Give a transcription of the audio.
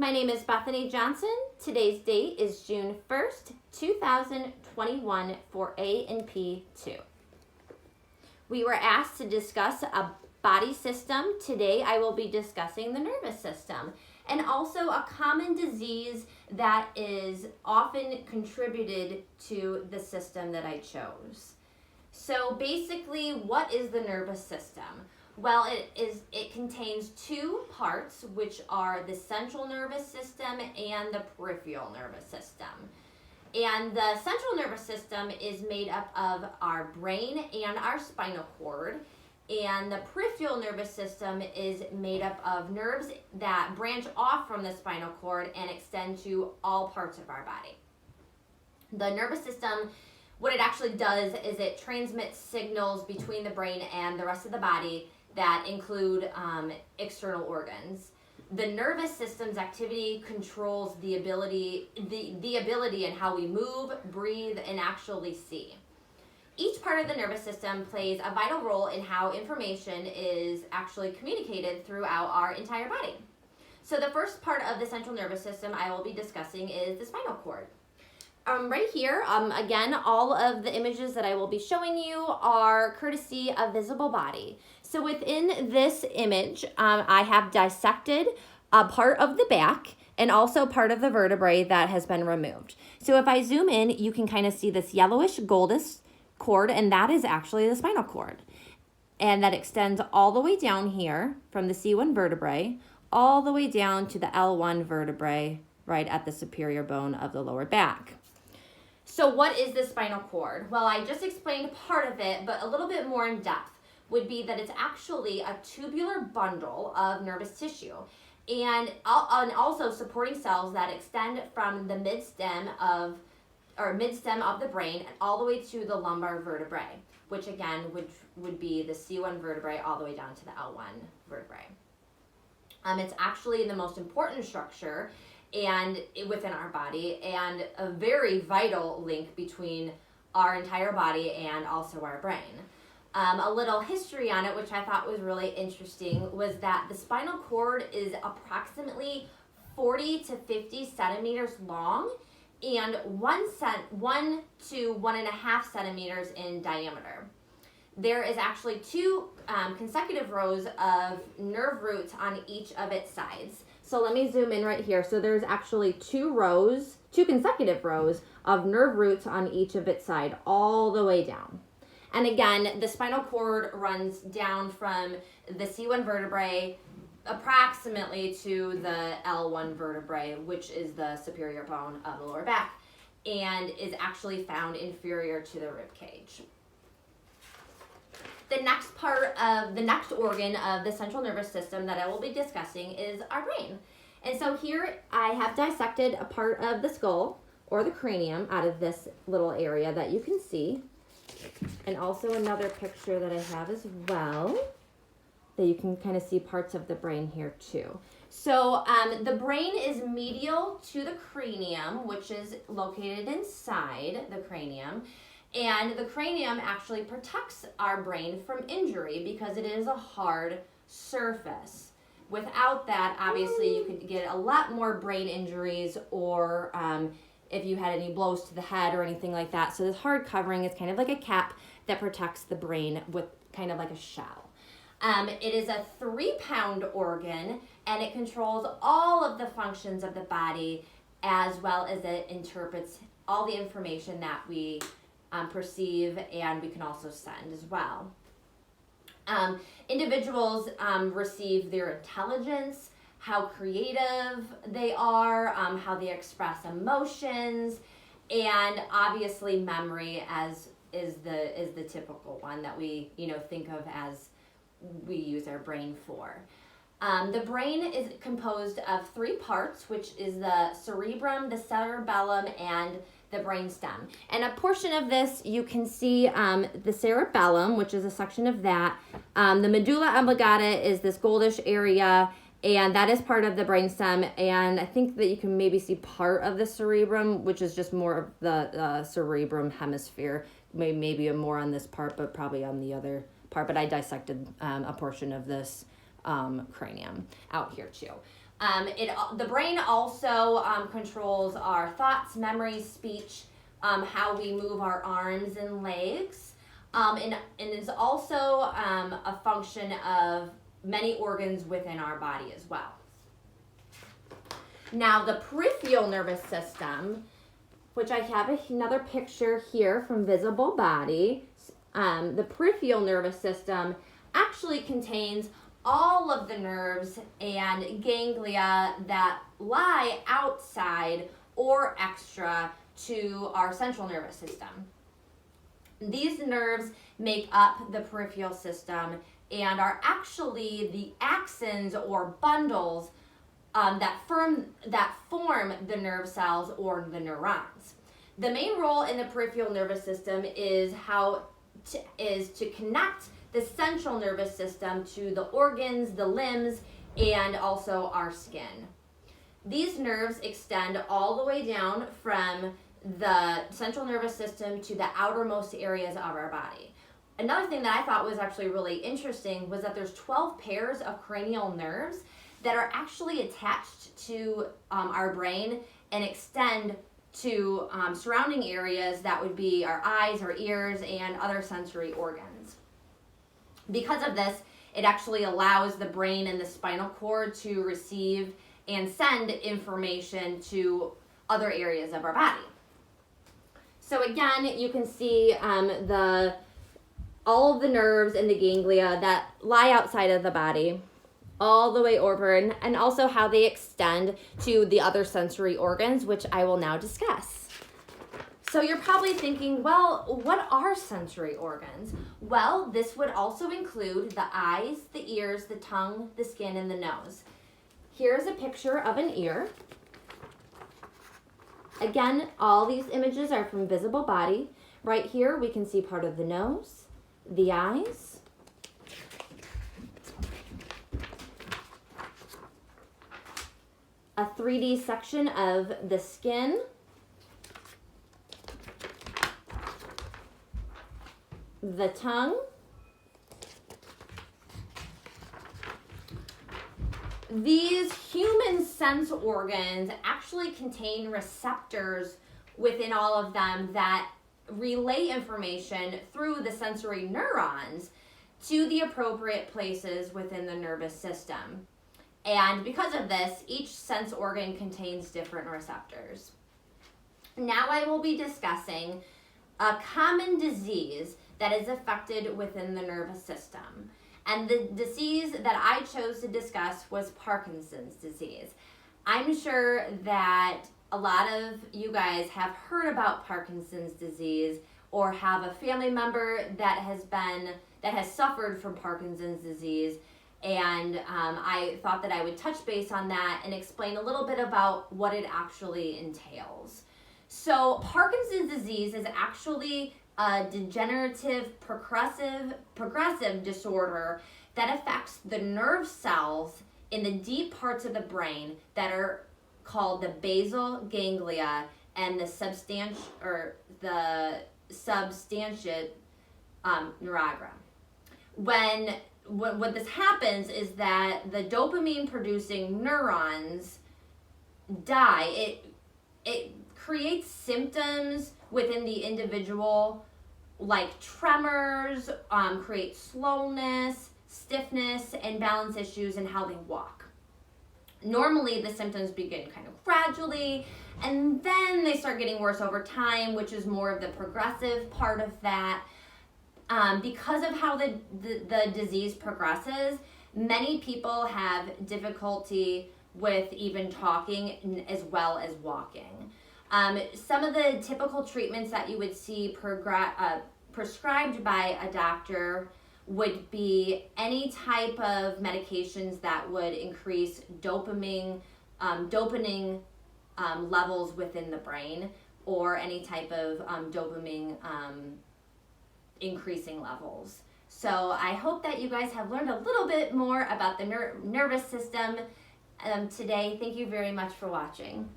My name is Bethany Johnson. Today's date is June 1st, 2021 for A&P II. We were asked to discuss a body system. Today I will be discussing the nervous system and also a common disease that is often contributed to the system that I chose. So basically, what is the nervous system? Well, it contains two parts, which are the central nervous system and the peripheral nervous system. And the central nervous system is made up of our brain and our spinal cord. And the peripheral nervous system is made up of nerves that branch off from the spinal cord and extend to all parts of our body. The nervous system, what it actually does is it transmits signals between the brain and the rest of the body that include external organs. The nervous system's activity controls the ability in how we move, breathe, and actually see. Each part of the nervous system plays a vital role in how information is actually communicated throughout our entire body. So the first part of the central nervous system I will be discussing is the spinal cord. Right here, again, all of the images that I will be showing you are courtesy of Visible Body. So within this image, I have dissected a part of the back and also part of the vertebrae that has been removed. So if I zoom in, you can kind of see this yellowish goldish cord, and that is actually the spinal cord. And that extends all the way down here from the C1 vertebrae, all the way down to the L1 vertebrae, right at the superior bone of the lower back. So what is the spinal cord? Well, I just explained part of it, but a little bit more in depth would be that it's actually a tubular bundle of nervous tissue and also supporting cells that extend from the midstem of the brain all the way to the lumbar vertebrae, which again would be the C1 vertebrae all the way down to the L1 vertebrae. It's actually the most important structure and within our body, and a very vital link between our entire body and also our brain. A little history on it, which I thought was really interesting, was that the spinal cord is approximately 40 to 50 centimeters long and 1 to 1.5 centimeters in diameter. There is actually two consecutive rows of nerve roots on each of its sides. So let me zoom in right here. So there's actually two consecutive rows of nerve roots on each of its side, all the way down. And again, the spinal cord runs down from the C1 vertebrae approximately to the L1 vertebrae, which is the superior bone of the lower back, and is actually found inferior to the rib cage. The next organ of the central nervous system that I will be discussing is our brain. And so here I have dissected a part of the skull or the cranium out of this little area that you can see. And also another picture that I have as well that you can kind of see parts of the brain here too. So the brain is medial to the cranium, which is located inside the cranium. And the cranium actually protects our brain from injury because it is a hard surface. Without that, obviously, you could get a lot more brain injuries or if you had any blows to the head or anything like that. So this hard covering is kind of like a cap that protects the brain with kind of like a shell. It is a 3-pound organ, and it controls all of the functions of the body, as well as it interprets all the information that we perceive, and we can also send as well. Individuals receive their intelligence, how creative they are, how they express emotions, and obviously memory as is the typical one that we think of as we use our brain for. The brain is composed of 3 parts, which is the cerebrum, the cerebellum, and the brainstem. And a portion of this, you can see the cerebellum, which is a section of that. The medulla oblongata is this goldish area, and that is part of the brainstem. And I think that you can maybe see part of the cerebrum, which is just more of the cerebrum hemisphere. Maybe more on this part, but probably on the other part. But I dissected a portion of this cranium out here too. The brain also controls our thoughts, memories, speech, how we move our arms and legs, and is also a function of many organs within our body as well. Now, the peripheral nervous system, which I have another picture here from visible body, the peripheral nervous system actually contains all of the nerves and ganglia that lie outside or extra to our central nervous system. These nerves make up the peripheral system and are actually the axons or bundles that form the nerve cells or the neurons. The main role in the peripheral nervous system is to connect the central nervous system to the organs, the limbs, and also our skin. These nerves extend all the way down from the central nervous system to the outermost areas of our body. Another thing that I thought was actually really interesting was that there's 12 pairs of cranial nerves that are actually attached to our brain and extend to surrounding areas that would be our eyes, our ears, and other sensory organs. Because of this, it actually allows the brain and the spinal cord to receive and send information to other areas of our body. So again, you can see all of the nerves and the ganglia that lie outside of the body, all the way over, and also how they extend to the other sensory organs, which I will now discuss. So you're probably thinking, well, what are sensory organs? Well, this would also include the eyes, the ears, the tongue, the skin, and the nose. Here's a picture of an ear. Again, all these images are from visible body. Right here, we can see part of the nose, the eyes, a 3D section of the skin, the tongue, these human sense organs actually contain receptors within all of them that relay information through the sensory neurons to the appropriate places within the nervous system. And because of this, each sense organ contains different receptors. Now I will be discussing a common disease that is affected within the nervous system. And the disease that I chose to discuss was Parkinson's disease. I'm sure that a lot of you guys have heard about Parkinson's disease or have a family member that has suffered from Parkinson's disease. And I thought that I would touch base on that and explain a little bit about what it actually entails. So Parkinson's disease is actually a degenerative progressive disorder that affects the nerve cells in the deep parts of the brain that are called the basal ganglia and the substantiate neurona. What this happens is that the dopamine producing neurons die. It creates symptoms within the individual like tremors, creates slowness, stiffness, and balance issues in how they walk. Normally the symptoms begin kind of gradually and then they start getting worse over time, which is more of the progressive part of that. Because of how the disease progresses, many people have difficulty with even talking as well as walking. Some of the typical treatments that you would see prescribed by a doctor would be any type of medications that would increase dopamine levels within the brain, or any type of dopamine increasing levels. So I hope that you guys have learned a little bit more about the nervous system today. Thank you very much for watching.